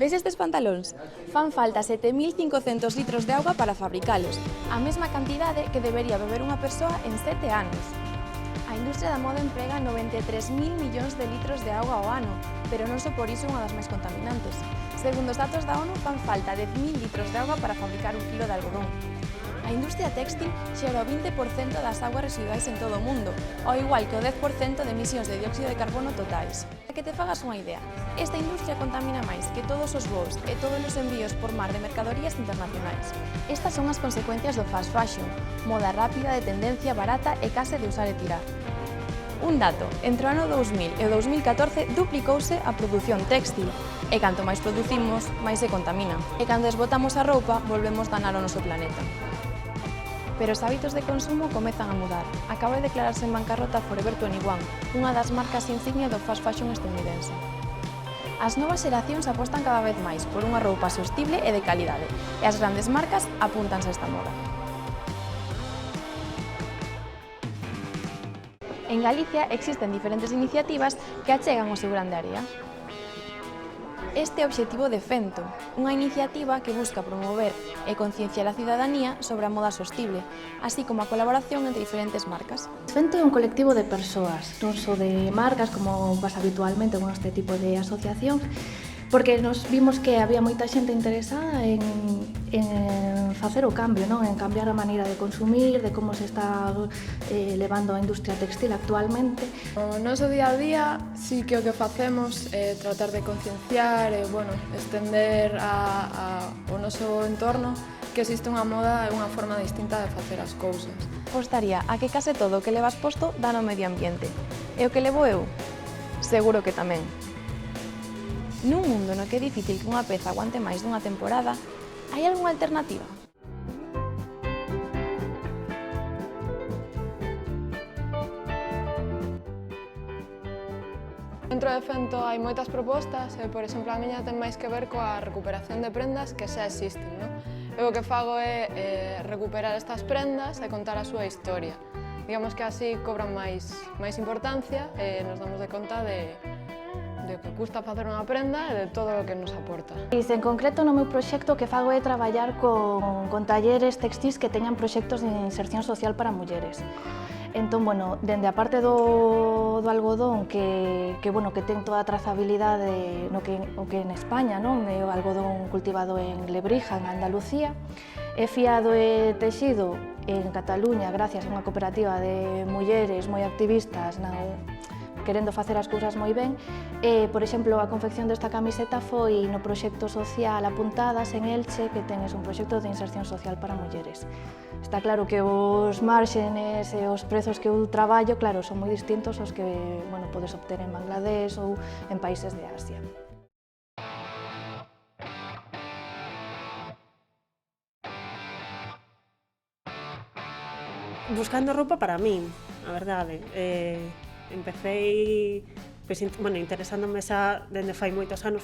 Ves estes pantalóns? Fan falta 7.500 litros de auga para fabricalos, a mesma cantidade que debería beber unha persoa en 7 anos. A industria da moda emprega 93.000 millóns de litros de auga ao ano, pero non só por iso unha das máis contaminantes. Segundo os datos da ONU, fan falta 10.000 litros de auga para fabricar un kilo de algodón. A industria téxtil xera o 20% das augas residuais en todo o mundo, ao igual que o 10% de emisións de dióxido de carbono totais. Para que te fagas unha idea, esta industria contamina máis que todos os voos e todos os envíos por mar de mercadorías internacionais. Estas son as consecuencias do fast fashion, moda rápida de tendencia barata e case de usar e tirar. Un dato, entre o ano 2000 e o 2014 duplicouse a produción téxtil, e canto máis producimos, máis se contamina. E cando desbotamos a roupa, volvemos danar o noso planeta. Pero os hábitos de consumo comezan a mudar. Acaba de declararse en bancarrota Forever 21, unha das marcas insignia do fast fashion estadounidense. As novas xeracións apostan cada vez máis por unha roupa sostible e de calidade, e as grandes marcas apúntanse a esta moda. En Galicia existen diferentes iniciativas que achegan o seu grande área. Este é o obxectivo de Fento, unha iniciativa que busca promover e concienciar a cidadanía sobre a moda sostible, así como a colaboración entre diferentes marcas. Fento é un colectivo de persoas, non só de marcas, como pasa habitualmente con este tipo de asociacións, porque nos vimos que había moita xente interesada en facer o cambio, non? En cambiar a maneira de consumir, de como se está levando a industria textil actualmente. O noso día a día sí que o que facemos é tratar de concienciar e, estender ao noso entorno que existe unha moda e unha forma distinta de facer as cousas. Apostaría a que case todo o que levas posto dá no medio ambiente. E o que levo eu? Seguro que tamén. Nun mundo no que é difícil que unha peza aguante máis dunha temporada, hai algunha alternativa? Dentro de Fento hai moitas propostas e, por exemplo, a miña ten máis que ver coa recuperación de prendas que xa existen, non? Eu o que fago é recuperar estas prendas e contar a súa historia. Digamos que así cobran máis importancia e nos damos de conta de que custa facer unha prenda e de todo o que nos aporta. En concreto, no meu proxecto, o que fago é traballar con talleres textís que teñan proxectos de inserción social para mulleres. Entón, dende a parte do algodón que ten toda a trazabilidade o que en España, non? O algodón cultivado en Lebrija, en Andalucía, é fiado e texido en Cataluña gracias a unha cooperativa de mulleres moi activistas querendo facer as cousas moi ben. Por exemplo, a confección desta camiseta foi no proxecto social Apuntadas en Elche, que ten un proxecto de inserción social para mulleres. Está claro que os márxenes e os prezos que eu traballo, claro, son moi distintos aos que podes obter en Bangladesh ou en países de Asia. Buscando roupa para min, a verdade. Empecei interesándome xa dende fai moitos anos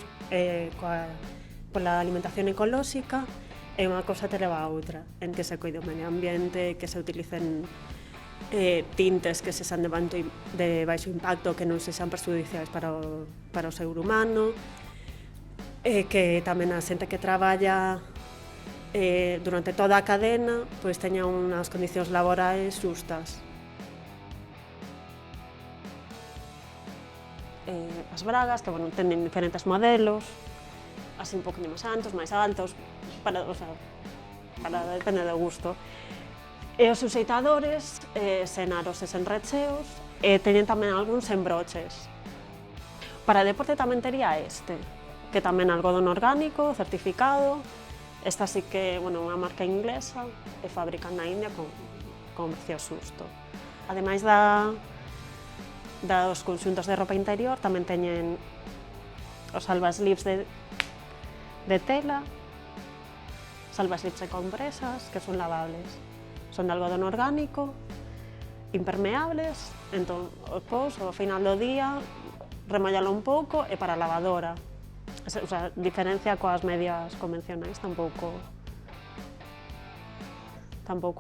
pola alimentación ecolóxica, e unha cousa te leva a outra, en que se coide o medio ambiente, que se utilicen tintes que se xan de baixo impacto, que non se xan perxudiciais para o ser humano, que tamén a xente que traballa durante toda a cadena teña unhas condicións laborais xustas. As bragas, que teñen diferentes modelos, así un poquinho máis altos, depende do gusto. E os suxeitadores, sen aros e sen recheos, e teñen tamén algúns sen broches. Para deporte tamén tería que tamén algodón orgánico, certificado. Esta sí que é unha marca inglesa e fabrican na India con precio xusto. Ademais dos conxuntos de roupa interior, tamén teñen os salvaslips de tela, salvaslips e compresas, que son lavables. Son de algodón orgánico, impermeables, entón, ao final do día, remollalo un pouco e para a lavadora. Diferencia coas medias convencionais tampouco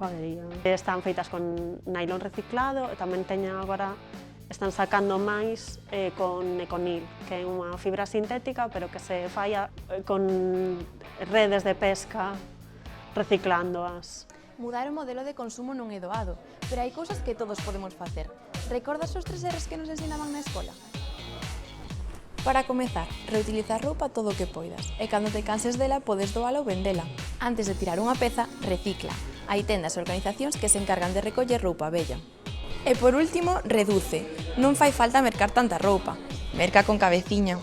habería. Están feitas con nylon reciclado e tamén teñen agora están sacando máis con Econil, que é unha fibra sintética, pero que se fai con redes de pesca, reciclándoas. Mudar o modelo de consumo non é doado, pero hai cousas que todos podemos facer. Recordas os 3 R's que nos ensinaban na escola? Para comezar, reutilizar roupa todo o que poidas, e cando te canses dela podes doala ou vendela. Antes de tirar unha peza, recicla. Hai tendas e organizacións que se encargan de recoller roupa vella. E por último, reduce. Non fai falta mercar tanta roupa. Merca con cabeciña.